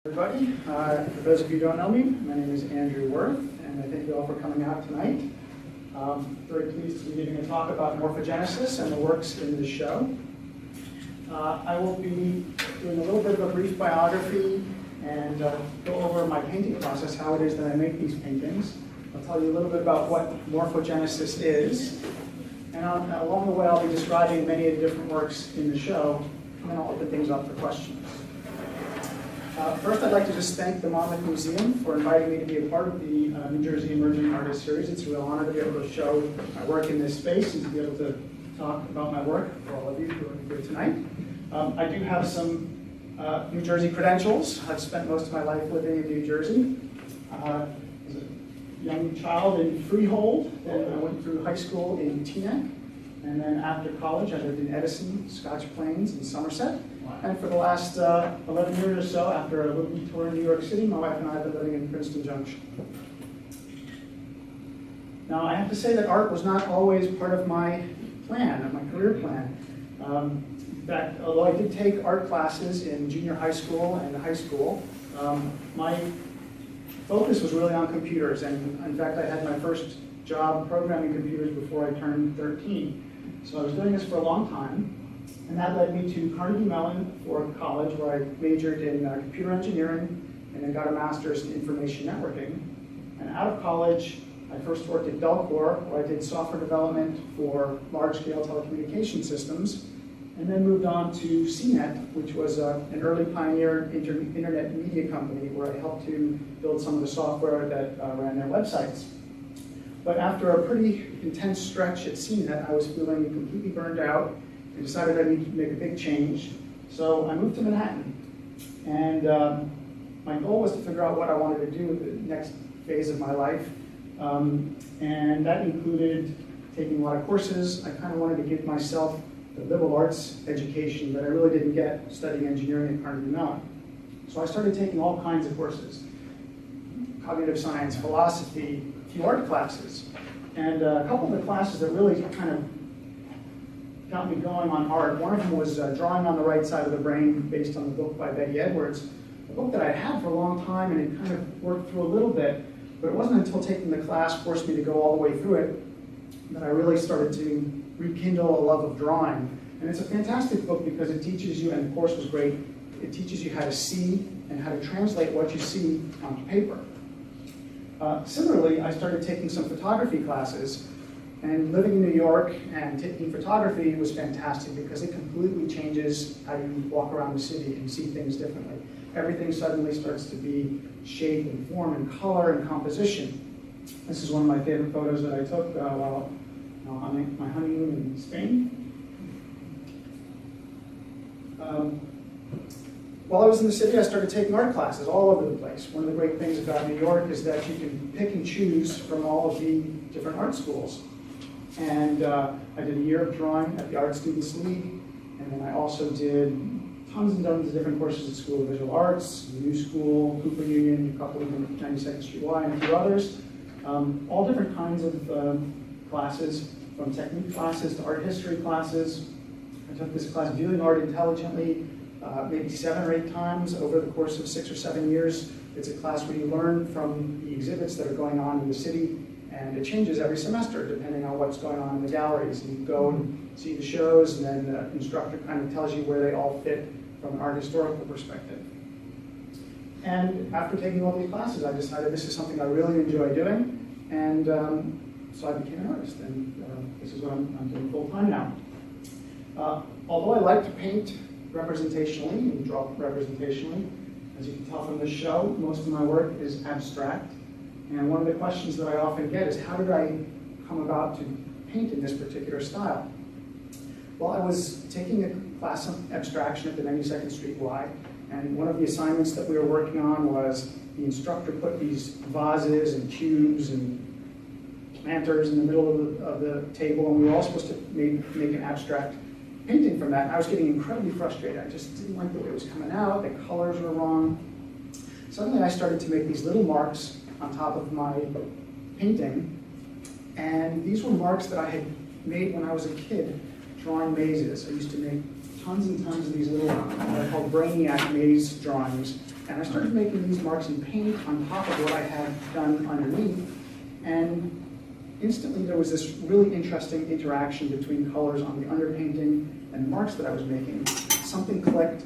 Everybody, for those of you who don't know me, my name is Andrew Worth, and I thank you all for coming out tonight. Very pleased to be giving a talk about morphogenesis and the works in the show. I will be doing a little bit of a brief biography and go over my painting process, how it is that I make these paintings. I'll tell you a little bit about what morphogenesis is, and along the way I'll be describing many of the different works in the show, and then I'll open things up for questions. First, I'd like to just thank the Monmouth Museum for inviting me to be a part of the New Jersey Emerging Artist Series. It's a real honor to be able to show my work in this space and to be able to talk about my work for all of you who are here tonight. I do have some New Jersey credentials. I've spent most of my life living in New Jersey. As a young child in Freehold, then I went through high school in Teaneck, and then after college I lived in Edison, Scotch Plains, and Somerset. And for the last 11 years or so, after a little tour in New York City, my wife and I have been living in Princeton Junction. Now, I have to say that art was not always part of my plan, of my career plan. In fact, although I did take art classes in junior high school and high school, my focus was really on computers. And in fact, I had my first job programming computers before I turned 13. So I was doing this for a long time. And that led me to Carnegie Mellon for college, where I majored in computer engineering and then got a master's in information networking. And out of college, I first worked at Belcor, where I did software development for large-scale telecommunication systems, and then moved on to CNET, which was an early pioneer internet media company, where I helped to build some of the software that ran their websites. But after a pretty intense stretch at CNET, I was feeling completely burned out. I decided I needed to make a big change, so I moved to Manhattan. And my goal was to figure out what I wanted to do with the next phase of my life. And that included taking a lot of courses. I kind of wanted to give myself the liberal arts education that I really didn't get studying engineering at Carnegie Mellon. So I started taking all kinds of courses: cognitive science, philosophy, a few art classes. And a couple of the classes that really kind of got me going on art. One of them was Drawing on the Right Side of the Brain, based on the book by Betty Edwards, a book that I had for a long time, and it kind of worked through a little bit, but it wasn't until taking the class forced me to go all the way through it that I really started to rekindle a love of drawing. And it's a fantastic book because it teaches you, and the course was great, it teaches you how to see and how to translate what you see onto paper. Similarly, I started taking some photography classes. And living in New York and taking photography was fantastic because it completely changes how you walk around the city and see things differently. Everything suddenly starts to be shape and form and color and composition. This is one of my favorite photos that I took while on my honeymoon in Spain. While I was in the city, I started taking art classes all over the place. One of the great things about New York is that you can pick and choose from all of the different art schools. And I did a year of drawing at the Art Students League, and then I also did tons and tons of different courses at School of Visual Arts, New School, Cooper Union, a couple of them at 92nd Street Y, and a few others. All different kinds of classes, from technique classes to art history classes. I took this class, Viewing Art Intelligently, maybe 7 or 8 times over the course of 6 or 7 years. It's a class where you learn from the exhibits that are going on in the city. And it changes every semester depending on what's going on in the galleries. And you go and see the shows, and then the instructor kind of tells you where they all fit from an art historical perspective. And after taking all these classes, I decided this is something I really enjoy doing. And so I became an artist, and this is what I'm doing full time now. Although I like to paint representationally and draw representationally, as you can tell from this show, most of my work is abstract. And one of the questions that I often get is, how did I come about to paint in this particular style? Well, I was taking a class of abstraction at the 92nd Street Y, and one of the assignments that we were working on was the instructor put these vases and cubes and planters in the middle of the table, and we were all supposed to make an abstract painting from that. And I was getting incredibly frustrated. I just didn't like the way it was coming out. The colors were wrong. Suddenly I started to make these little marks on top of my painting, and these were marks that I had made when I was a kid drawing mazes. I used to make tons and tons of these little what I call brainiac maze drawings And I started making these marks in paint on top of what I had done underneath, and instantly there was this really interesting interaction between colors on the underpainting and the marks that I was making. Something clicked,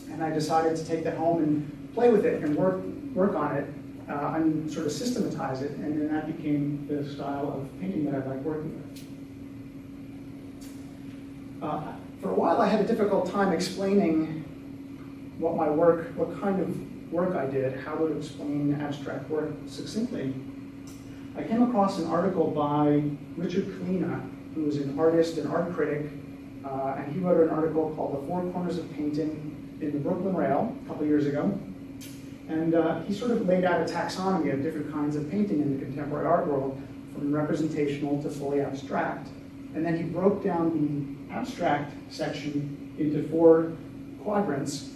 and I decided to take that home and play with it and work on it and sort of systematize it, and then that became the style of painting that I like working with. For a while I had a difficult time explaining what kind of work I did, how to explain abstract work succinctly. I came across an article by Richard Kalina, who is an artist and art critic, and he wrote an article called The Four Corners of Painting in the Brooklyn Rail a couple years ago. And he sort of laid out a taxonomy of different kinds of painting in the contemporary art world, from representational to fully abstract. And then he broke down the abstract section into 4 quadrants,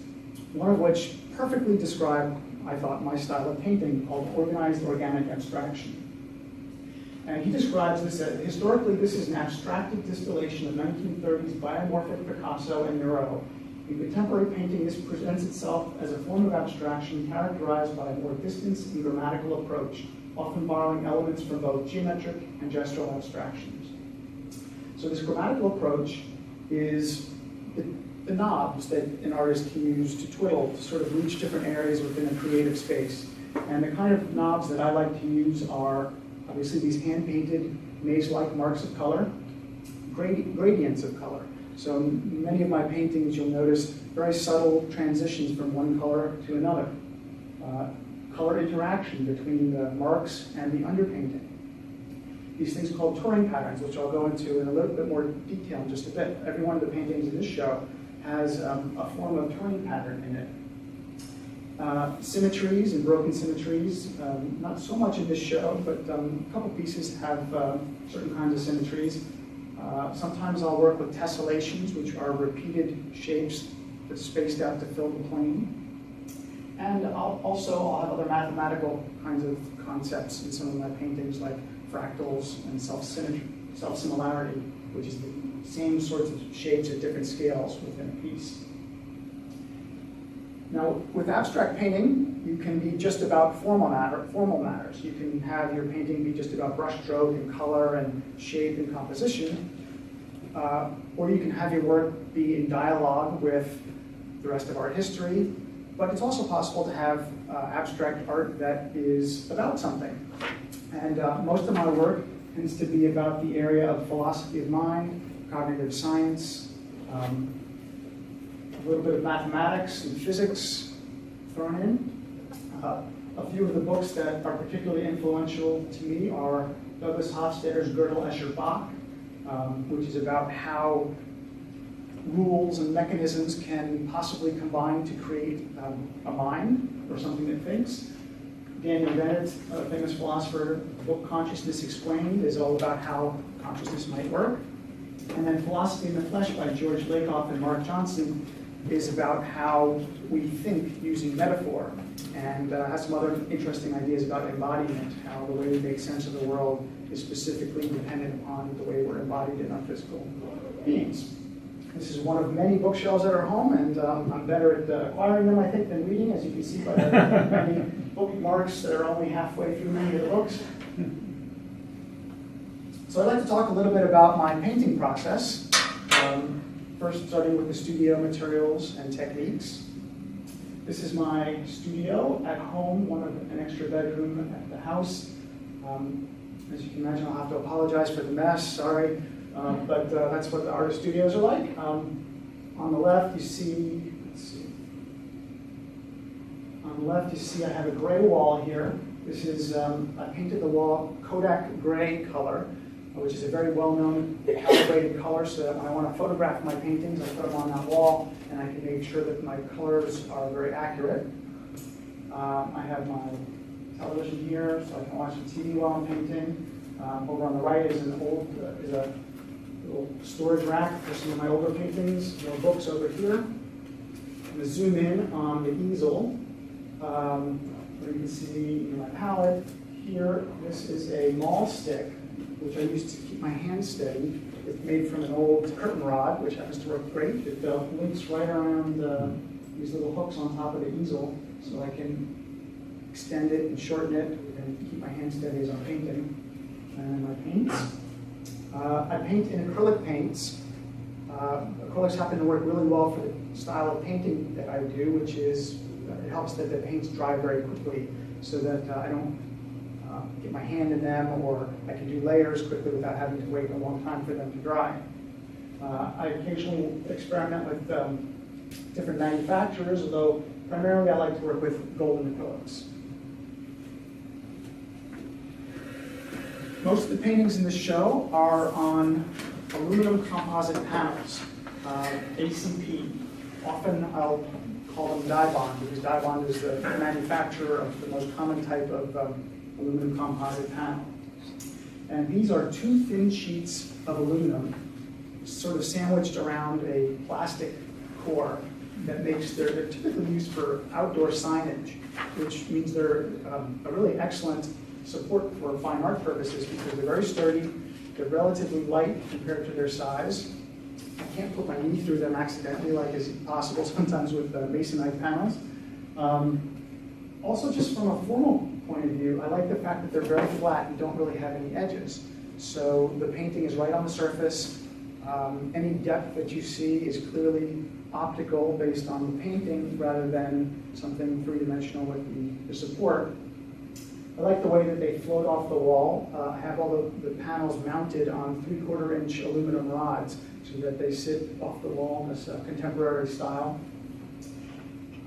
one of which perfectly described, I thought, my style of painting, called organized organic abstraction. And he describes this as, historically, this is an abstracted distillation of 1930s biomorphic Picasso and Miro. In contemporary painting, this presents itself as a form of abstraction characterized by a more distanced and grammatical approach, often borrowing elements from both geometric and gestural abstractions. So this grammatical approach is the knobs that an artist can use to twiddle to sort of reach different areas within a creative space. And the kind of knobs that I like to use are obviously these hand-painted maze-like marks of color, gradients of color. So in many of my paintings, you'll notice very subtle transitions from one color to another. Color interaction between the marks and the underpainting. These things called Purring Patterns, which I'll go into in a little bit more detail in just a bit. Every one of the paintings in this show has a form of Purring pattern in it. Symmetries and broken symmetries, not so much in this show, but a couple pieces have certain kinds of symmetries. Sometimes I'll work with tessellations, which are repeated shapes that's spaced out to fill the plane. And I'll have other mathematical kinds of concepts in some of my paintings, like fractals and self-similarity, which is the same sorts of shapes at different scales within a piece. Now, with abstract painting, you can be just about formal matters. You can have your painting be just about brushstroke and color and shape and composition, or you can have your work be in dialogue with the rest of art history. But it's also possible to have abstract art that is about something. And most of my work tends to be about the area of philosophy of mind, cognitive science, a little bit of mathematics and physics thrown in. A few of the books that are particularly influential to me are Douglas Hofstadter's Gödel, Escher, Bach, which is about how rules and mechanisms can possibly combine to create a mind or something that thinks. Daniel Dennett, a famous philosopher, book Consciousness Explained is all about how consciousness might work. And then Philosophy in the Flesh by George Lakoff and Mark Johnson is about how we think using metaphor, and has some other interesting ideas about embodiment, how the way we make sense of the world is specifically dependent upon the way we're embodied in our physical beings. This is one of many bookshelves at our home, and I'm better at acquiring them, I think, than reading, as you can see by the many bookmarks that are only halfway through many of the books. So I'd like to talk a little bit about my painting process, first starting with the studio materials and techniques. This is my studio at home, an extra bedroom at the house. As you can imagine, I'll have to apologize for the mess, sorry. But that's what the artist studios are like. On the left, you see, I have a gray wall here. This is, I painted the wall Kodak gray color, which is a very well-known calibrated color, so that when I want to photograph my paintings, I put them on that wall, and I can make sure that my colors are very accurate. I have my television here, so I can watch the TV while I'm painting. Over on the right is a little storage rack for some of my older paintings, more books over here. I'm going to zoom in on the easel. Where you can see my palette here. This is a maul stick, which I use to keep my hand steady. It's made from an old curtain rod, which happens to work great. It links right around these little hooks on top of the easel so I can extend it and shorten it and keep my hand steady as I'm painting. And my paints. I paint in acrylic paints. Acrylics happen to work really well for the style of painting that I do, which is, it helps that the paints dry very quickly so that I don't get my hand in them, or I can do layers quickly without having to wait a long time for them to dry. I occasionally experiment with different manufacturers, although primarily I like to work with golden acrylics. Most of the paintings in this show are on aluminum composite panels, ACP. Often I'll call them Dibond, because Dibond is the manufacturer of the most common type of aluminum composite panel. And these are two thin sheets of aluminum sort of sandwiched around a plastic core that makes they're typically used for outdoor signage, which means they're a really excellent support for fine art purposes because they're very sturdy, they're relatively light compared to their size. I can't put my knee through them accidentally like is possible sometimes with masonite panels. Also, just from a formal point of view, I like the fact that they're very flat and don't really have any edges. So the painting is right on the surface. Any depth that you see is clearly optical based on the painting rather than something three-dimensional with the support. I like the way that they float off the wall. I have all the panels mounted on 3/4 inch aluminum rods so that they sit off the wall in this contemporary style.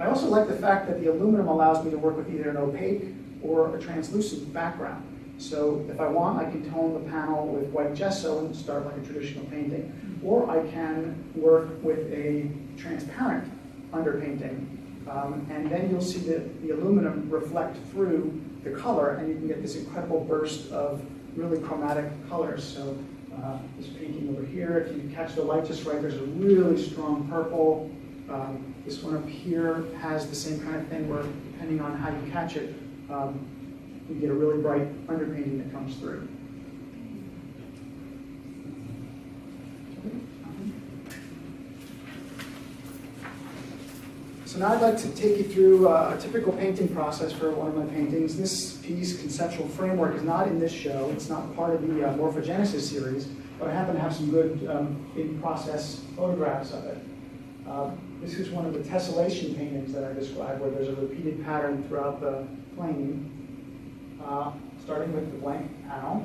I also like the fact that the aluminum allows me to work with either an opaque or a translucent background. So if I want, I can tone the panel with white gesso and start like a traditional painting. Or I can work with a transparent underpainting. And then you'll see the aluminum reflect through the color, and you can get this incredible burst of really chromatic colors. So this painting over here, if you catch the light just right, there's a really strong purple. This one up here has the same kind of thing where, depending on how you catch it, you get a really bright underpainting that comes through. So now I'd like to take you through a typical painting process for one of my paintings. This piece, Conceptual Framework, is not in this show. It's not part of the Morphogenesis series, but I happen to have some good in-process photographs of it. This is one of the tessellation paintings that I described, where there's a repeated pattern throughout the plane, starting with the blank panel.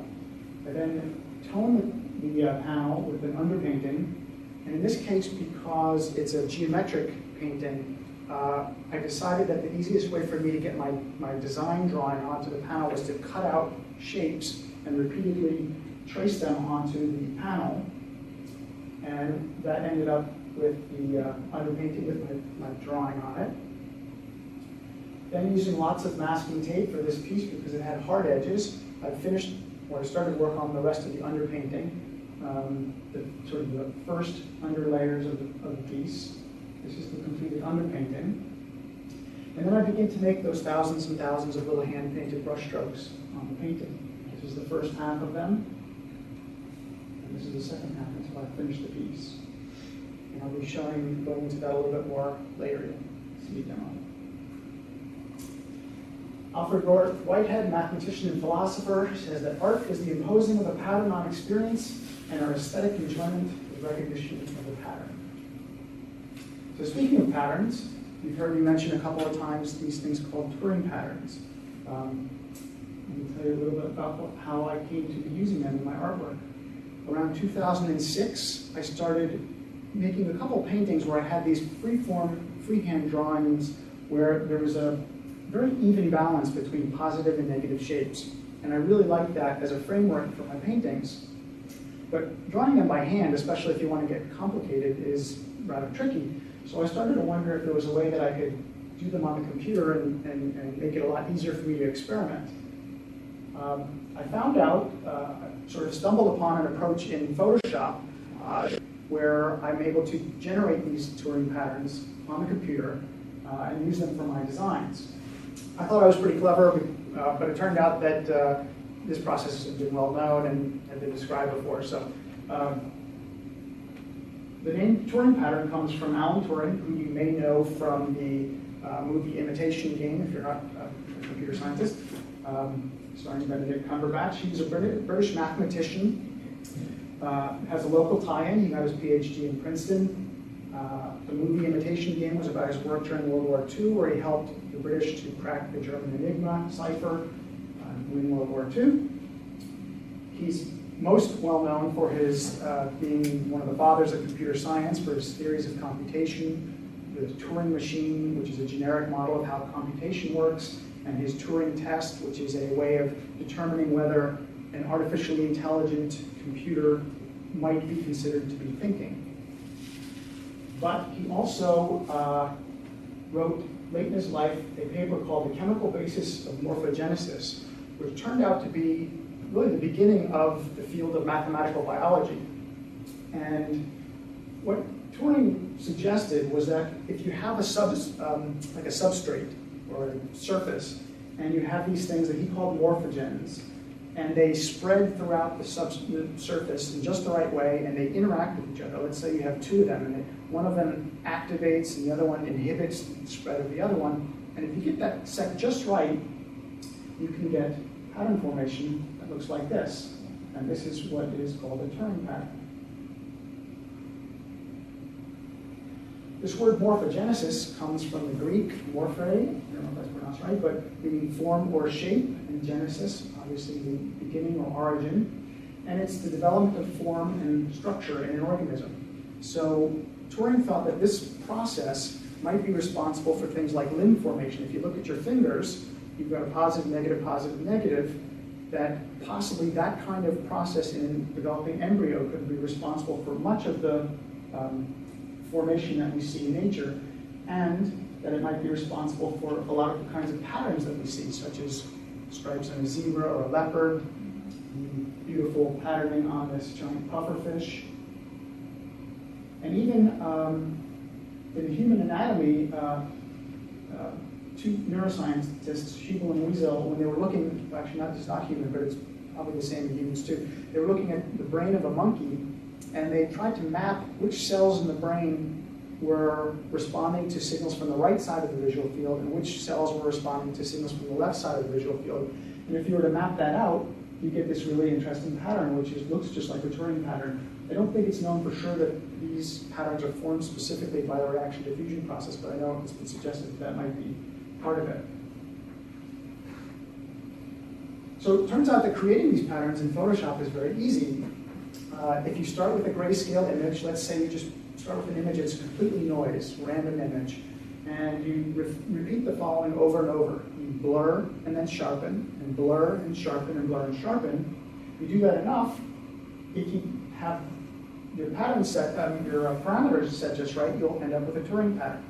I then tone the panel with an underpainting, and in this case, because it's a geometric painting, I decided that the easiest way for me to get my design drawing onto the panel was to cut out shapes and repeatedly trace them onto the panel. And that ended up with the underpainting with my drawing on it. Then using lots of masking tape for this piece because it had hard edges, I started work on the rest of the underpainting, sort of the first underlayers of the piece. This is the completed underpainting. And then I begin to make those thousands and thousands of little hand-painted brush strokes on the painting. This is the first half of them, and this is the second half until I finish the piece. And I'll be going into that a little bit more later in the demo. Alfred Whitehead, mathematician and philosopher, says that art is the imposing of a pattern on experience, and our aesthetic enjoyment is recognition of the pattern. So speaking of patterns, you've heard me mention a couple of times these things called Purring Patterns. Let me tell you a little bit about how I came to be using them in my artwork. Around 2006, I started making a couple of paintings where I had these freehand drawings where there was a very even balance between positive and negative shapes. And I really liked that as a framework for my paintings. But drawing them by hand, especially if you want to get complicated, is rather tricky. So I started to wonder if there was a way that I could do them on the computer and make it a lot easier for me to experiment. I found out, sort of stumbled upon an approach in Photoshop where I'm able to generate these Purring patterns on the computer and use them for my designs. I thought I was pretty clever, but it turned out that this process has been well known and had been described before. So The name Turing pattern comes from Alan Turing, who you may know from the movie Imitation Game, if you're not a computer scientist, starring Benedict Cumberbatch. He's a British mathematician, has a local tie-in. He got his PhD in Princeton. The movie Imitation Game was about his work during World War II, where he helped the British to crack the German Enigma cipher during World War II. He's most well known for his being one of the fathers of computer science, for his theories of computation, the Turing machine, which is a generic model of how computation works, and his Turing test, which is a way of determining whether an artificially intelligent computer might be considered to be thinking. But he also wrote, late in his life, a paper called The Chemical Basis of Morphogenesis, which turned out to be really the beginning of the field of mathematical biology. And what Turing suggested was that if you have a like a substrate or a surface, and you have these things that he called morphogens, and they spread throughout the surface in just the right way, and they interact with each other. Let's say you have two of them, and one of them activates and the other one inhibits the spread of the other one. And if you get that set just right, you can get pattern formation that looks like this. And this is what is called a Turing pattern. This word morphogenesis comes from the Greek morphe, I don't know if that's pronounced right, but meaning form or shape, and genesis, obviously the beginning or origin. And it's the development of form and structure in an organism. So Turing thought that this process might be responsible for things like limb formation. If you look at your fingers, you've got a positive, negative, that possibly that kind of process in developing embryo could be responsible for much of the formation that we see in nature, and that it might be responsible for a lot of the kinds of patterns that we see, such as stripes on a zebra or a leopard, beautiful patterning on this giant pufferfish. And even in human anatomy, two neuroscientists, Schiebel and Wiesel, when they were looking, actually not human, but it's probably the same in humans too, they were looking at the brain of a monkey, and they tried to map which cells in the brain were responding to signals from the right side of the visual field and which cells were responding to signals from the left side of the visual field. And if you were to map that out, you get this really interesting pattern, which looks just like a Turing pattern. I don't think it's known for sure that these patterns are formed specifically by the reaction diffusion process, but I know it's been suggested that might be part of it. So it turns out that creating these patterns in Photoshop is very easy. If you start with a grayscale image, let's say you just start with an image that's completely noise, random image, and you repeat the following over and over. You blur and then sharpen, and blur and sharpen, and blur and sharpen. You do that enough, if you have your pattern set, your parameters set just right, you'll end up with a Turing pattern.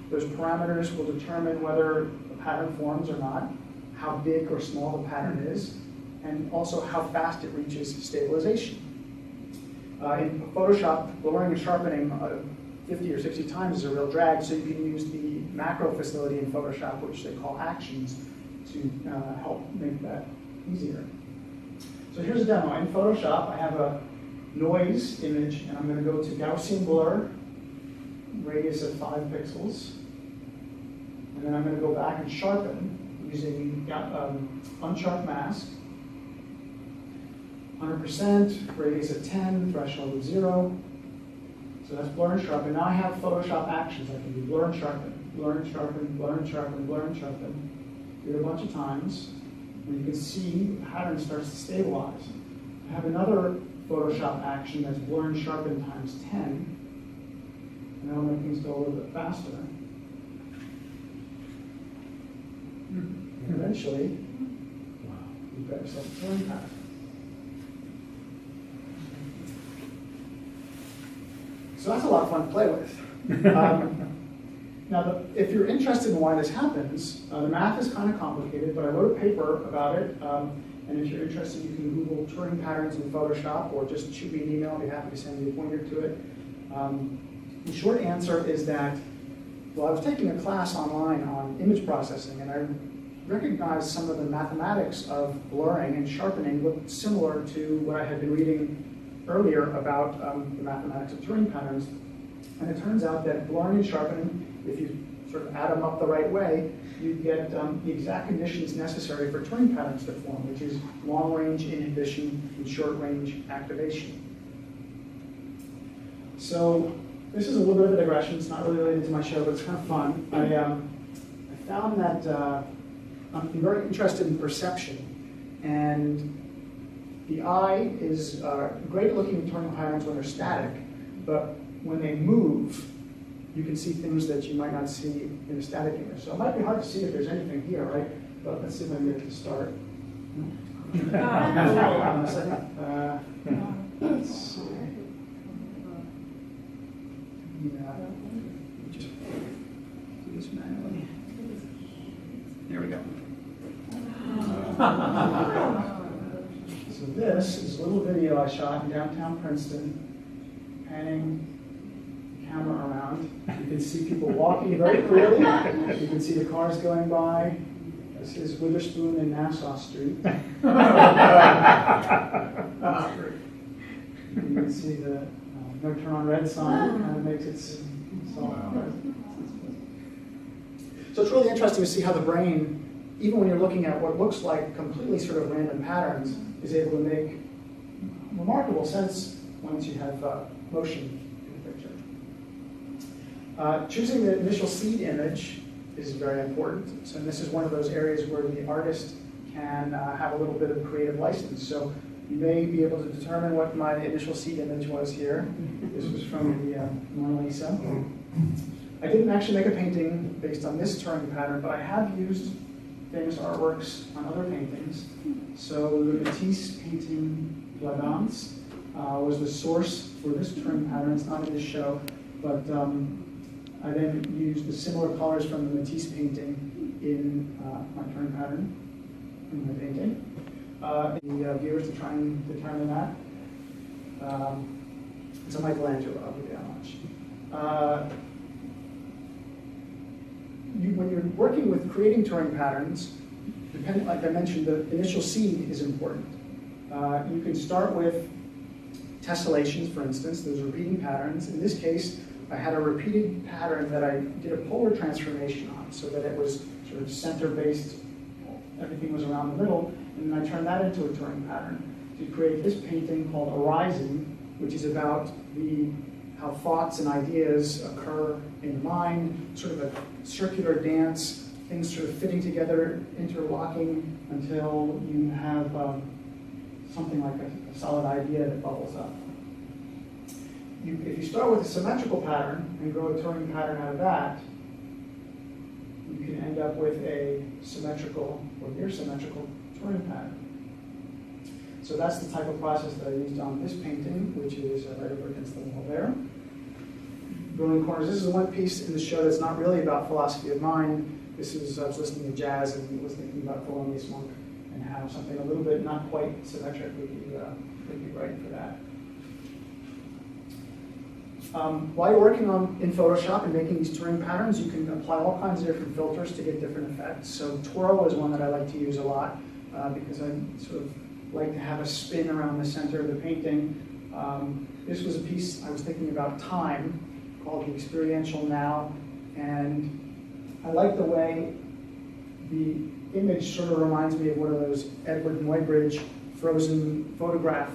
Those parameters will determine whether the pattern forms or not, how big or small the pattern is, and also how fast it reaches stabilization. In Photoshop, blurring and sharpening 50 or 60 times is a real drag, so you can use the macro facility in Photoshop, which they call actions, to help make that easier. So here's a demo. In Photoshop, I have a noise image, and I'm going to go to Gaussian blur, radius of 5 pixels. And then I'm going to go back and sharpen using unsharp mask. 100%, radius of 10, threshold of 0. So that's blur and sharpen. Now I have Photoshop actions. I can do blur and sharpen, blur and sharpen, blur and sharpen, blur and sharpen. Do it a bunch of times. And you can see the pattern starts to stabilize. I have another Photoshop action that's blur and sharpen times 10. And that'll make things go a little bit faster. And eventually, you've got yourself a Turing pattern. So that's a lot of fun to play with. Now, if you're interested in why this happens, the math is kind of complicated, but I wrote a paper about it. And if you're interested, you can Google Turing patterns in Photoshop, or just shoot me an email. I'll be happy to send you a pointer to it. The short answer is that, well, I was taking a class online on image processing, and I recognized some of the mathematics of blurring and sharpening looked similar to what I had been reading earlier about the mathematics of Turing patterns. And it turns out that blurring and sharpening, if you sort of add them up the right way, you get the exact conditions necessary for Turing patterns to form, which is long-range inhibition and short-range activation. So this is a little bit of a digression. It's not really related to my show, but it's kind of fun. I found that I'm very interested in perception, and the eye is great at looking at Turing patterns when they're static, but when they move, you can see things that you might not see in a static image. So it might be hard to see if there's anything here, right? But let's see if I can get it to start. Hold on a second. Let's see. Yeah. Just do this manually. There we go. So this is a little video I shot in downtown Princeton, panning the camera around. You can see people walking very clearly. You can see the cars going by. This is Witherspoon and Nassau Street. You can see the no turn on red sign. Kind of makes it so it's really interesting to see how the brain, even when you're looking at what looks like completely sort of random patterns, is able to make remarkable sense once you have motion in the picture. Choosing the initial seed image is very important. So this is one of those areas where the artist can have a little bit of creative license. So you may be able to determine what my initial seed image was here. This was from the Mona Lisa. I didn't actually make a painting based on this Turing pattern, but I have used famous artworks on other paintings. So the Matisse painting Plaisance was the source for this Turing pattern. It's not in this show, but I then used the similar colors from the Matisse painting in my Turing pattern in my painting. The viewers to try and determine that. It's a Michelangelo, I'll give you that much. When you're working with creating Turing patterns, depending, like I mentioned, the initial seed is important. You can start with tessellations, for instance. Those repeating patterns. In this case, I had a repeated pattern that I did a polar transformation on, so that it was sort of center-based. Everything was around the middle, and then I turned that into a Turing pattern to create this painting called Arising, which is about how thoughts and ideas occur in the mind, sort of a circular dance, things sort of fitting together, interlocking until you have something like a solid idea that bubbles up. If you start with a symmetrical pattern and grow a Turing pattern out of that, you can end up with a symmetrical or near symmetrical Turing pattern. So that's the type of process that I used on this painting, which is right over against the wall there. Growing corners. This is one piece in the show that's not really about philosophy of mind. This is, I was listening to jazz and was thinking about Thelonious Monk and how something a little bit not quite symmetric would be right for that. While you're working in Photoshop and making these Turing patterns, you can apply all kinds of different filters to get different effects. So twirl is one that I like to use a lot because I sort of like to have a spin around the center of the painting. This was a piece I was thinking about time called The Experiential Now, and I like the way the image sort of reminds me of one of those Edward Muybridge frozen photograph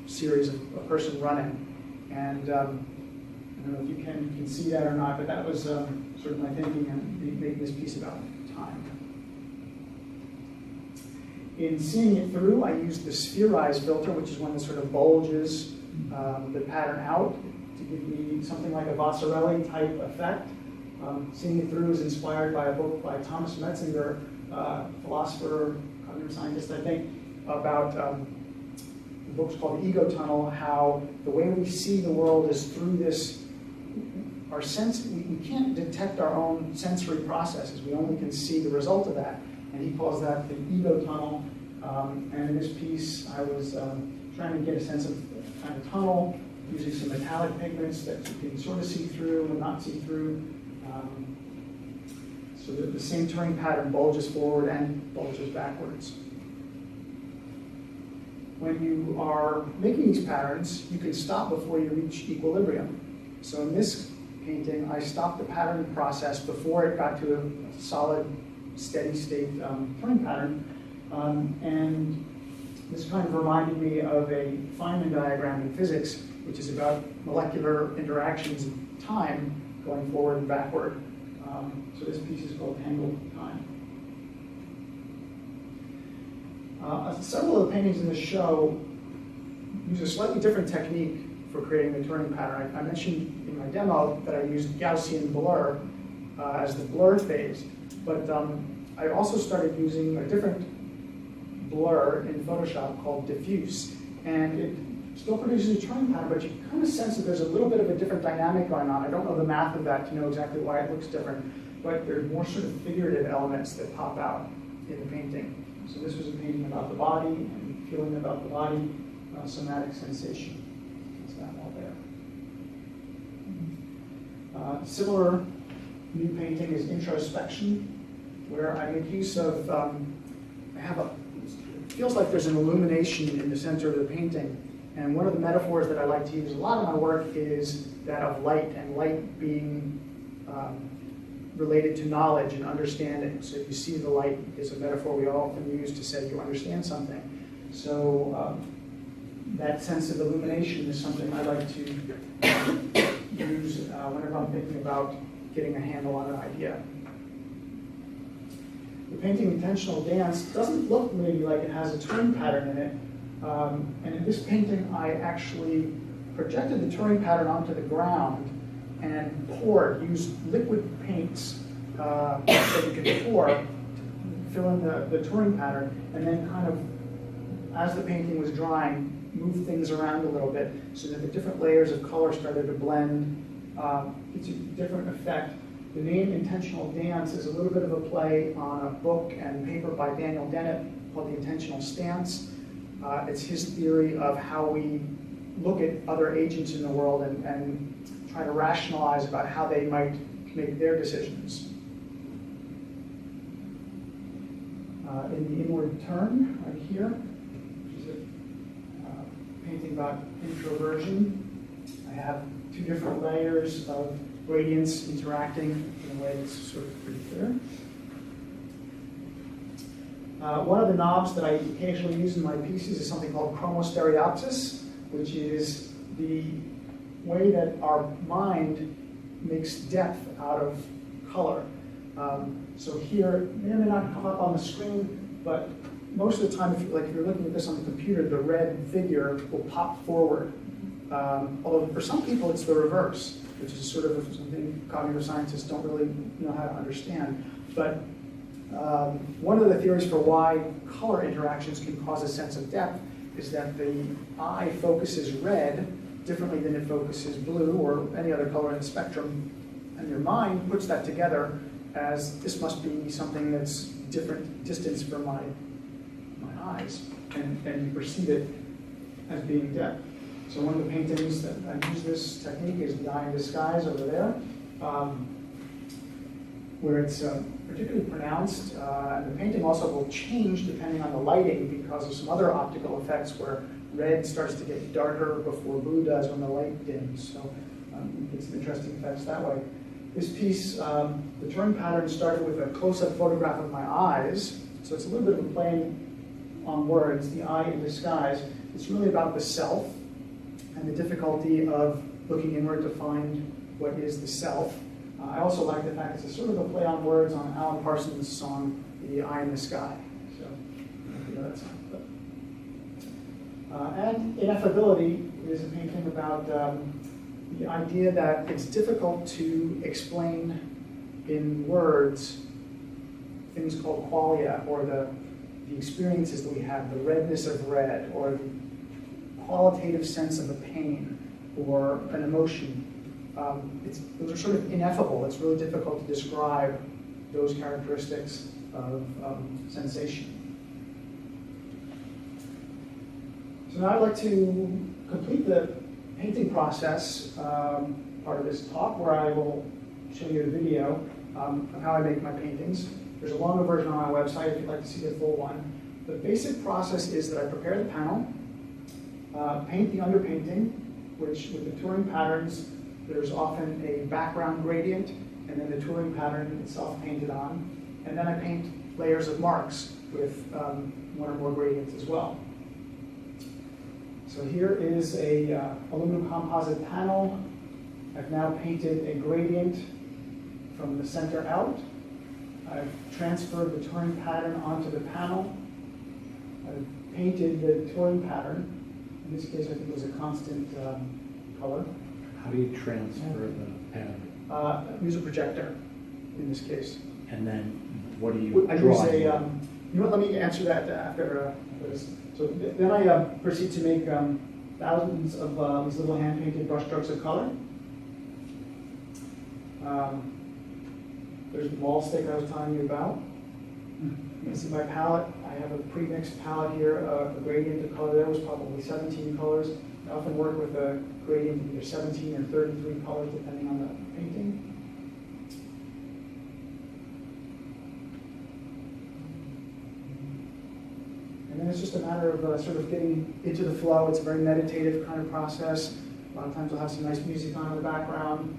series of a person running. And I don't know if you can see that or not, but that was sort of my thinking and making this piece about time. In seeing it through, I used the Spherize filter, which is one that sort of bulges the pattern out to give me something like a Vasarely type effect. Seeing it through is inspired by a book by Thomas Metzinger, philosopher, cognitive scientist, I think, about the book's called The Ego Tunnel, how the way we see the world is through this, our sense, we can't detect our own sensory processes, we only can see the result of that. And he calls that the ego tunnel. And in this piece, I was trying to get a sense of kind of tunnel, using some metallic pigments that you can sort of see through and not see through. So that the same Turing pattern bulges forward and bulges backwards. When you are making these patterns, you can stop before you reach equilibrium. So in this painting, I stopped the pattern process before it got to a solid, steady state Purring pattern. And this kind of reminded me of a Feynman diagram in physics, which is about molecular interactions in time going forward and backward. So this piece is called Tangled Time. Several of the paintings in this show use a slightly different technique for creating the Turing pattern. I mentioned in my demo that I used Gaussian blur as the blur phase, but I also started using a different blur in Photoshop called diffuse, and it still produces a Turing pattern, but you kind of sense that there's a little bit of a different dynamic going on. I don't know the math of that to know exactly why it looks different, but there's more sort of figurative elements that pop out in the painting. So this was a painting about the body and feeling about the body, somatic sensation. That's that all there. Similar new painting is Introspection, where I make use of, it feels like there's an illumination in the center of the painting. And one of the metaphors that I like to use a lot in my work is that of light, and light being related to knowledge and understanding. So you see the light is a metaphor we often use to say you understand something. So that sense of illumination is something I like to use whenever I'm thinking about getting a handle on an idea. The painting Intentional Dance doesn't look maybe like it has a Turing pattern in it. And in this painting, I actually projected the Turing pattern onto the ground and used liquid paints that you can pour to fill in the Turing pattern, and then kind of, as the painting was drying, move things around a little bit so that the different layers of color started to blend. It's a different effect. The name Intentional Dance is a little bit of a play on a book and paper by Daniel Dennett called The Intentional Stance. It's his theory of how we look at other agents in the world and try to rationalize about how they might make their decisions. In The Inward Turn, right here, which is a painting about introversion, I have two different layers of gradients interacting in a way that's sort of pretty clear. One of the knobs that I occasionally use in my pieces is something called chromostereopsis, which is the way that our mind makes depth out of color. So here, it may or may not come up on the screen, but most of the time, if you're looking at this on the computer, the red figure will pop forward. Although for some people, it's the reverse, which is sort of something cognitive scientists don't really know how to understand. But one of the theories for why color interactions can cause a sense of depth is that the eye focuses red differently than it focuses blue or any other color in the spectrum, and your mind puts that together as this must be something that's different distance from my eyes, and you perceive it as being depth. So one of the paintings that I use this technique is The Eye in Disguise over there, where it's particularly pronounced. And the painting also will change depending on the lighting because of some other optical effects where red starts to get darker before blue does when the light dims. So you get some interesting effects that way. This piece, the Turing pattern started with a close-up photograph of my eyes. So it's a little bit of a play on words, The Eye in Disguise. It's really about the self and the difficulty of looking inward to find what is the self. I also like the fact it's a sort of a play on words on Alan Parsons' song, The Eye in the Sky. So, I don't know if you know that song. But. And Ineffability is a painting about the idea that it's difficult to explain in words things called qualia, or the experiences that we have, the redness of red, or the qualitative sense of a pain or an emotion. Those are sort of ineffable. It's really difficult to describe those characteristics of sensation. So now I'd like to complete the painting process, part of this talk, where I will show you a video of how I make my paintings. There's a longer version on my website if you'd like to see the full one. The basic process is that I prepare the panel, paint the underpainting, which with the Turing patterns There's often a background gradient, and then the touring pattern itself painted on. And then I paint layers of marks with one or more gradients as well. So here is a aluminum composite panel. I've now painted a gradient from the center out. I've transferred the touring pattern onto the panel. I've painted the touring pattern. In this case, I think it was a constant color. How do you transfer the pattern? Use a projector in this case. And then what do you I draw? use a, you know what, let me answer that after this. So then I proceed to make thousands of these little hand-painted brush strokes of color. There's the ball stick I was telling you about. You can see my palette. I have a pre-mixed palette here. The gradient of color there was probably 17 colors. I often work with a gradient of either 17 or 33 colors, depending on the painting. And then it's just a matter of sort of getting into the flow. It's a very meditative kind of process. A lot of times I'll have some nice music on in the background,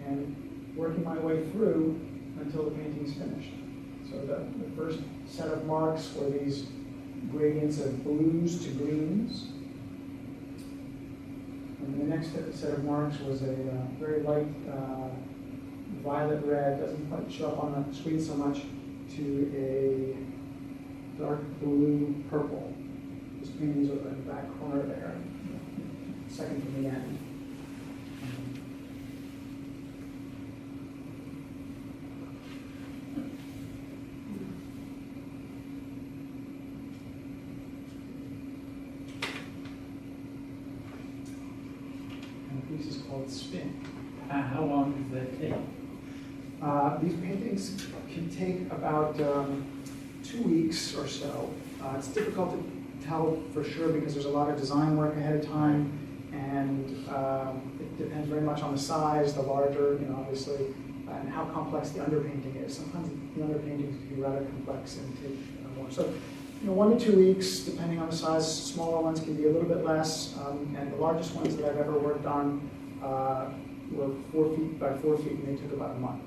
and working my way through until the painting is finished. So the first set of marks were these gradients of blues to greens. And the next set of marks was a very light violet red, doesn't quite show up on the screen so much, to a dark blue purple. Just painting these over in the back corner there, second from the end. Piece is called Spin. How long does that take? These paintings can take about 2 weeks or so. It's difficult to tell for sure because there's a lot of design work ahead of time, and it depends very much on the size, the larger, obviously, and how complex the underpainting is. Sometimes the underpaintings can be rather complex and take more. So, 1 to 2 weeks, depending on the size. Smaller ones can be a little bit less, and the largest ones that I've ever worked on were 4 feet by 4 feet, and they took about a month.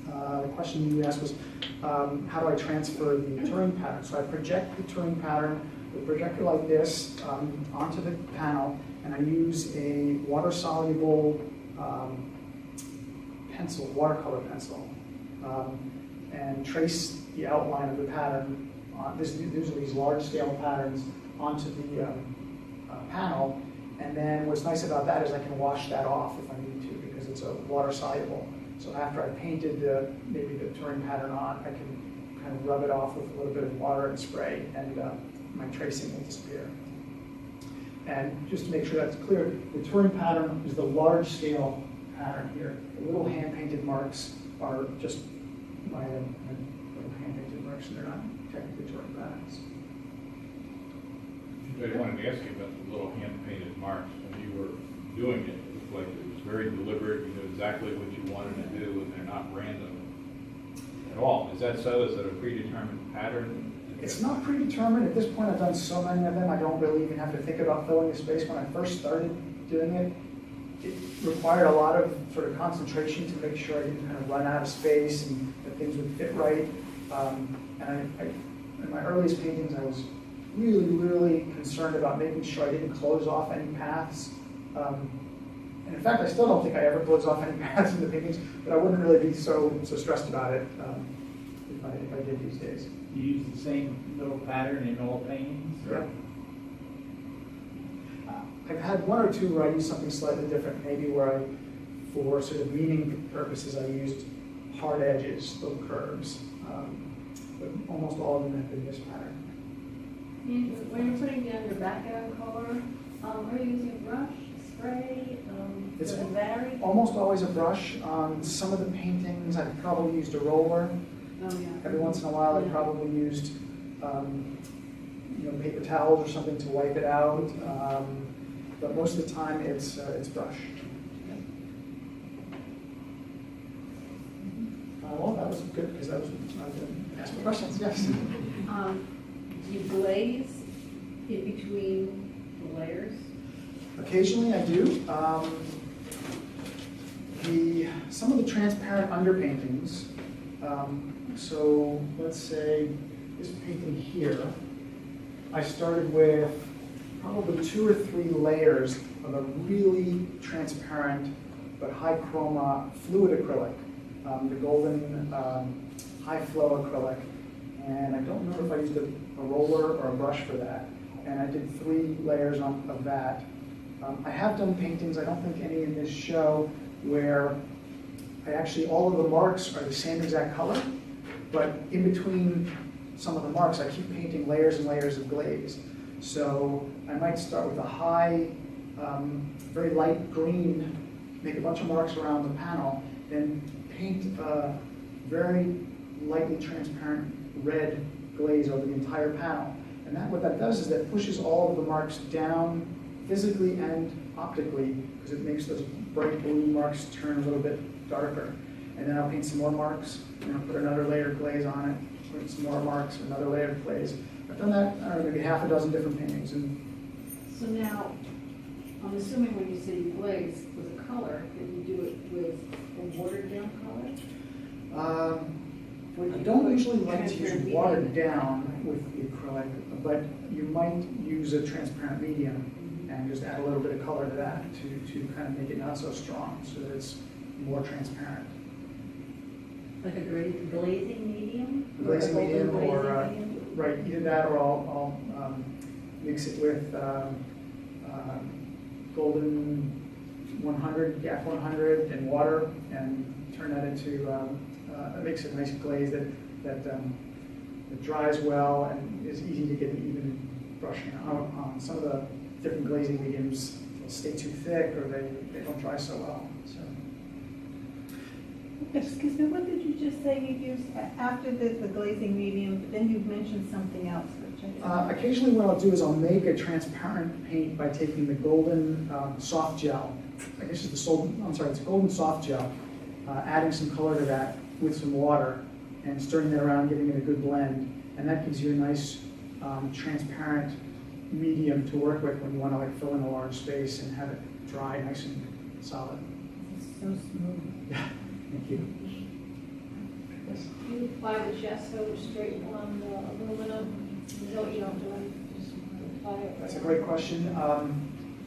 The question you asked was, how do I transfer the Turing pattern? So I project the Turing pattern with a projector like this onto the panel, and I use a water-soluble pencil, watercolor pencil, and trace the outline of the pattern. These are these large-scale patterns onto the panel, and then what's nice about that is I can wash that off if I need to because it's a water-soluble. So after I painted maybe the Turing pattern on, I can kind of rub it off with a little bit of water and spray, and my tracing will disappear. And just to make sure that's clear, the Turing pattern is the large-scale pattern here. The little hand-painted marks are just my hand-painted marks, and they're not technically Turing patterns. I wanted to ask you about the little hand-painted marks. When you were doing it, it looked like it was very deliberate. You knew exactly what you wanted to do, and they're not random at all. Is that so? Is that a predetermined pattern? It's not predetermined. At this point, I've done so many of them, I don't really even have to think about filling the space. When I first started doing it, it required a lot of sort of concentration to make sure I didn't kind of run out of space and that things would fit right. And in my earliest paintings, I was really concerned about making sure I didn't close off any paths. And in fact, I still don't think I ever close off any paths in the paintings, but I wouldn't really be so stressed about it if I did these days. You use the same little pattern in all paintings? Yeah. I've had 1 or 2 where I used something slightly different, maybe where for sort of meaning purposes, I used hard edges, little curves. But almost all of them have been this pattern. When you're putting down your background color, are you using brush, spray? It's does it vary? almost always a brush. Some of the paintings, I've probably used a roller. Oh, yeah. Every once in a while, I've probably used paper towels or something to wipe it out. But most of the time, it's brush. Well, that was good because that was I was going to ask for questions. Yes. Do you glaze in between the layers? Occasionally I do. Some of the transparent underpaintings, so let's say this painting here, I started with probably 2 or 3 layers of a really transparent but high chroma fluid acrylic, the golden high flow acrylic. And I don't remember if I used a roller or a brush for that. And I did 3 layers of that. I have done paintings, I don't think any in this show, where all of the marks are the same exact color, but in between some of the marks, I keep painting layers and layers of glaze. So I might start with a high, very light green, make a bunch of marks around the panel, then paint a very lightly transparent red glaze over the entire panel. And what that does is that pushes all of the marks down physically and optically, because it makes those bright blue marks turn a little bit darker. And then I'll paint some more marks, put another layer of glaze on it, put some more marks, another layer of glaze. I've done that, I don't know, maybe half a dozen different paintings. So now, I'm assuming when you say you glaze with a color, that you do it with a watered down color? I don't usually like to use watered down with the acrylic, but you might use a transparent medium and just add a little bit of color to that to kind of make it not so strong, so that it's more transparent. Like a glazing medium? Glazing medium, or medium? right, either that, or I'll mix it with golden 100, GAF 100, and water, and turn that into it makes a nice glaze that dries well and is easy to get an even brushing on. Some of the different glazing mediums will stay too thick, or they don't dry so well. So. Excuse me, what did you just say you used after the glazing medium, but then you mentioned something else, which I didn't. Occasionally what I'll do is I'll make a transparent paint by taking the golden soft gel. I guess it's it's golden soft gel, adding some color to that with some water and stirring that around, giving it a good blend. And that gives you a nice transparent medium to work with when you want to fill in a large space and have it dry nice and solid. It's so smooth. Yeah, thank you. Yes. You apply the gesso straight on the aluminum? No, you don't do it, just apply it. That's a great question.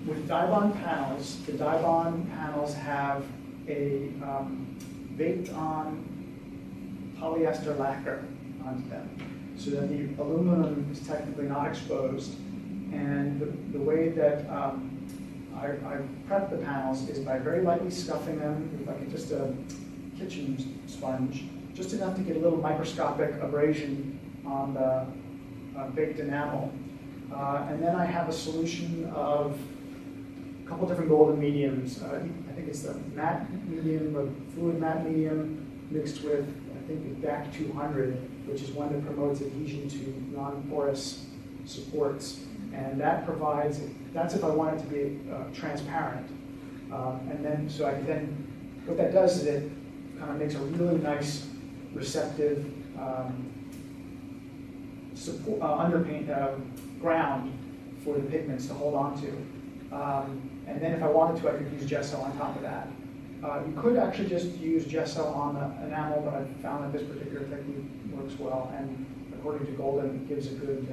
With Dibond panels, the Dibond panels have a baked-on polyester lacquer onto them, so that the aluminum is technically not exposed. And the way that I prep the panels is by very lightly scuffing them with just a kitchen sponge, just enough to get a little microscopic abrasion on the baked enamel. And then I have a solution of a couple different golden mediums. I think it's the matte medium, the fluid matte medium, mixed with, I think, the DAC 200, which is one that promotes adhesion to non-porous supports. And that provides, that's if I want it to be transparent. And then, so I can then, what that does is it kind of makes a really nice, receptive underpaint ground for the pigments to hold on to. And then if I wanted to, I could use gesso on top of that. You could actually just use gesso on the enamel, but I've found that this particular technique works well, and according to Golden, it gives a good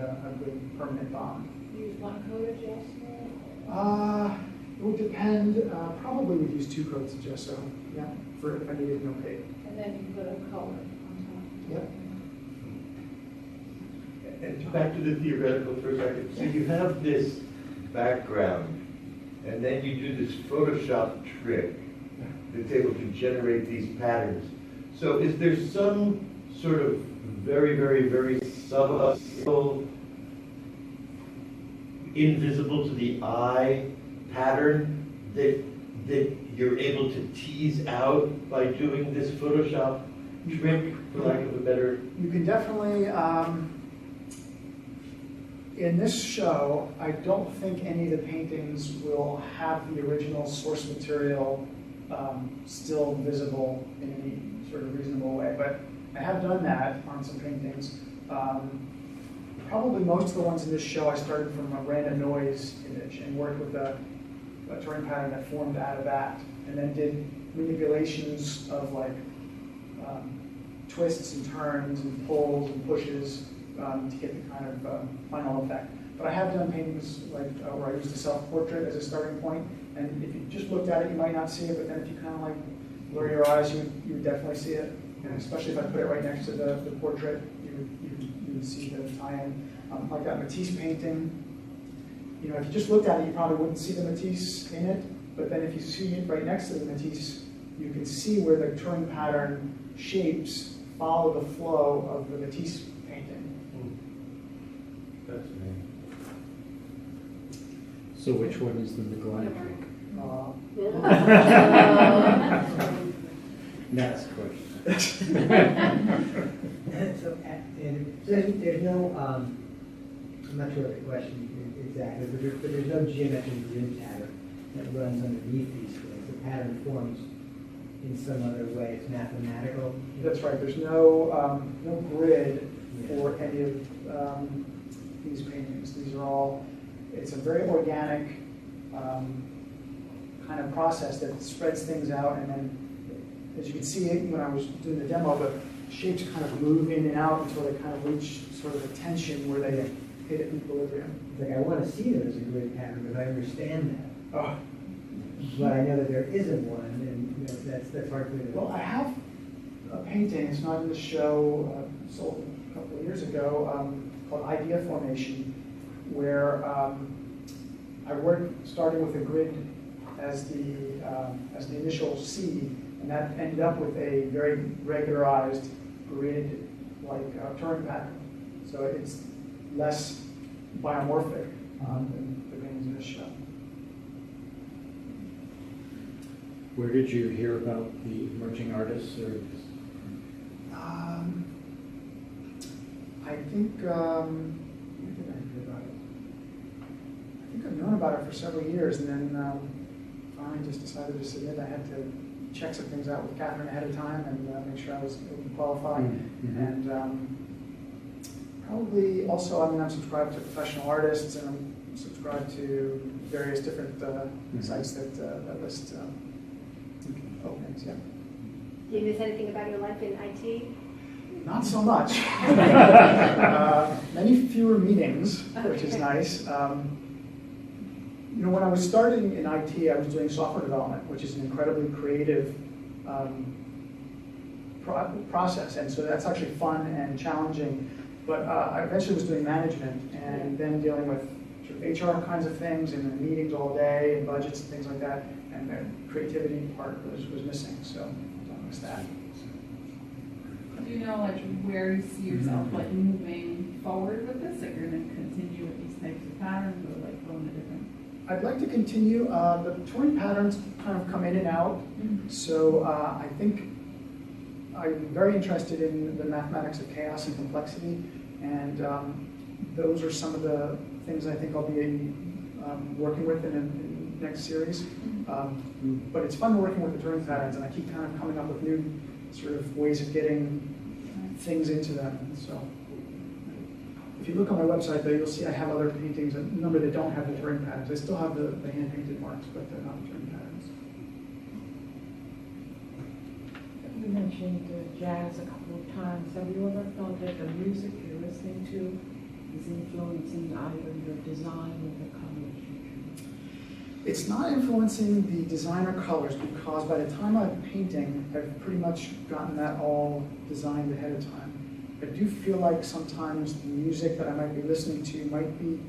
permanent bond. Use one coat of gesso? It would depend. Probably would use 2 coats of gesso, yeah, for if I needed an opaque. And then you put a color on Yep. And back to the theoretical for a second. So you have this background, and then you do this Photoshop trick that's able to generate these patterns. So is there some sort of very, very, very subtle, invisible to the eye pattern that you're able to tease out by doing this Photoshop trick, for lack of a better? You can definitely, in this show, I don't think any of the paintings will have the original source material still visible in any sort of reasonable way, but I have done that on some paintings. Probably most of the ones in this show I started from a random noise image and worked with a a Turing pattern that formed out of that, and then did manipulations of like twists and turns and pulls and pushes to get the kind of final effect. But I have done paintings like where I used a self-portrait as a starting point, and if you just looked at it, you might not see it, but then if you kind of like blur your eyes, you would definitely see it. And especially if I put it right next to the portrait, you would see the tie-in. Like that Matisse painting, you know, if you just looked at it, you probably wouldn't see the Matisse in it, but then if you see it right next to the Matisse, you can see where the Turing pattern shapes follow the flow of the Matisse painting. That's me. So which one is the neglect? Next question. So, and there's no, I'm not sure what the question is exactly, but there's no geometric grid pattern that runs underneath these things. The pattern forms in some other way. It's mathematical. That's right. There's no grid for any of these paintings. These are all, it's a very organic kind of process that spreads things out, and then as you can see when I was doing the demo, the shapes kind of move in and out until they kind of reach sort of a tension where they hit equilibrium. Like, I want to see there as a grid pattern because I understand that. Oh. But I know that there isn't one, and you know, that's hard for me to. Well, I have a painting, it's not in the show, sold a couple of years ago, called Idea Formation, where I worked starting with a grid as the initial seed, and that ended up with a very regularized grid like Turing pattern. So it's less biomorphic than the paintings in this show. Where did you hear about the emerging artists? Or I think, when did I hear about it? I think I've known about it for several years, and then finally just decided to submit. I had to check some things out with Catherine ahead of time and make sure I was qualified. Mm-hmm. And probably also, I mean, I'm subscribed to professional artists, and I'm subscribed to various different sites that list openings, yeah. Do you miss anything about your life in IT? Not so much. Many fewer meetings, which is nice. You know, when I was starting in IT, I was doing software development, which is an incredibly creative process, and so that's actually fun and challenging. But I eventually was doing management, and then dealing with sort of HR kinds of things, and then meetings all day, and budgets and things like that, and the creativity part was missing, so I don't miss that. Do you know like where you see yourself like moving forward with this? Like you're going to continue with these types of patterns, or like go into different? I'd like to continue. The Turing patterns kind of come in and out, so I think I'm very interested in the mathematics of chaos and complexity, and those are some of the things I think I'll be working with in the next series. But it's fun working with the Turing patterns, and I keep kind of coming up with new sort of ways of getting things into them. So if you look on my website, though, you'll see I have other paintings, a number that don't have the Turing patterns. They still have the hand-painted marks, but they're not the Turing patterns. You mentioned jazz a couple of times. Have you ever felt that the music you're listening to is influencing either your design or the colors you choose? It's not influencing the design or colors, because by the time I'm painting, I've pretty much gotten that all designed ahead of time. I do feel like sometimes the music that I might be listening to might be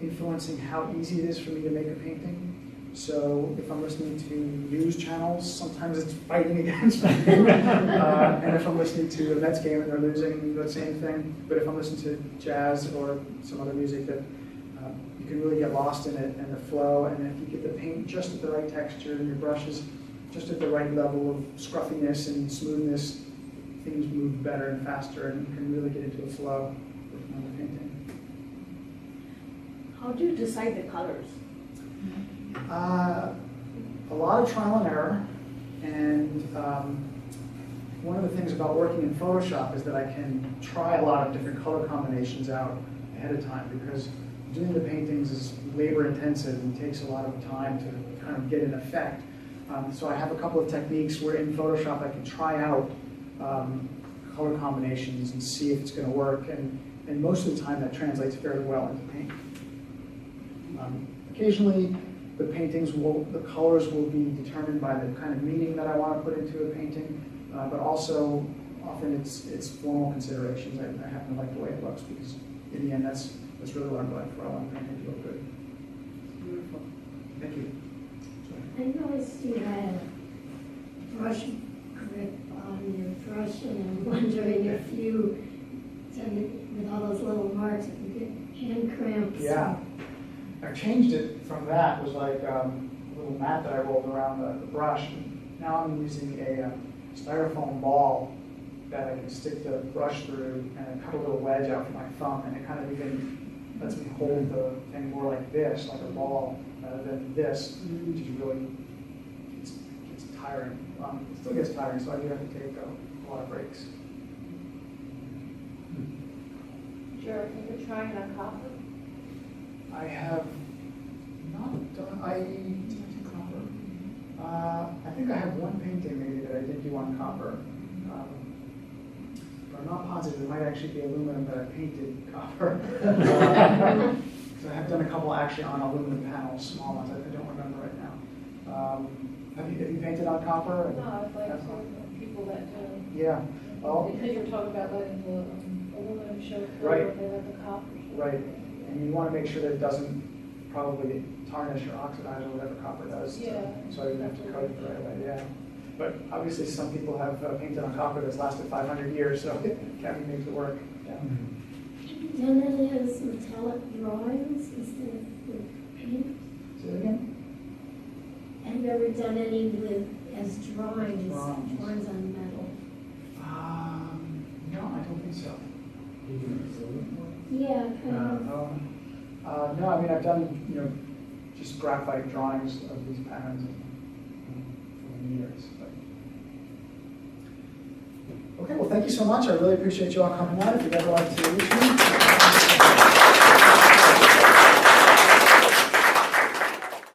influencing how easy it is for me to make a painting. So if I'm listening to news channels, sometimes it's fighting against me. And if I'm listening to a Mets game and they're losing, the same thing. But if I'm listening to jazz or some other music, that you can really get lost in it and the flow. And if you get the paint just at the right texture and your brushes just at the right level of scruffiness and smoothness, things move better and faster, and you can really get into a flow working on the painting. How do you decide the colors? A lot of trial and error, and one of the things about working in Photoshop is that I can try a lot of different color combinations out ahead of time, because doing the paintings is labor intensive and takes a lot of time to kind of get an effect. So I have a couple of techniques where in Photoshop I can try out color combinations and see if it's going to work, and most of the time that translates fairly well into paint. Occasionally the colors will be determined by the kind of meaning that I want to put into a painting, but also often it's formal considerations. I happen to like the way it looks because in the end that's really what I'm going for. I want the painting to look good. Beautiful. Thank you. I noticed you had a brush grip on your brush, and I'm wondering if you, with all those little marks, if you get hand cramps. Yeah. I changed it from that. It was like a little mat that I rolled around the brush. Now I'm using a styrofoam ball that I can stick the brush through and cut a little wedge out for my thumb, and it kind of even lets me hold the thing more like this, like a ball, rather than this, which is really, it's tiring. It still gets tiring, so I do have to take a lot of breaks. Sure, you're trying on copper? I have not done, did I do copper? I think I have one painting maybe that I did do on copper. But I'm not positive. It might actually be aluminum that I painted copper. So I have done a couple actually on aluminum panels, small ones. I don't remember right now. Have you painted on copper? No, it's like people that do. Yeah. Well, Because you're talking about letting the aluminum show through, Right. they let the copper show. right. And you want to make sure that it doesn't probably tarnish or oxidize or whatever copper does. Yeah. So I didn't have to coat it right away, yeah. But obviously some people have painted on copper that's lasted 500 years, so it can make it work. Yeah. Done any as metallic drawings instead of with paint? Say it again? Have you ever done any as drawings Drawings. on metal? No, I don't think so. Yeah, kind of. No, I mean, I've done, just graphite drawings of these patterns for years. But. Okay, well, thank you so much. I really appreciate you all coming out. If you'd ever like to reach me,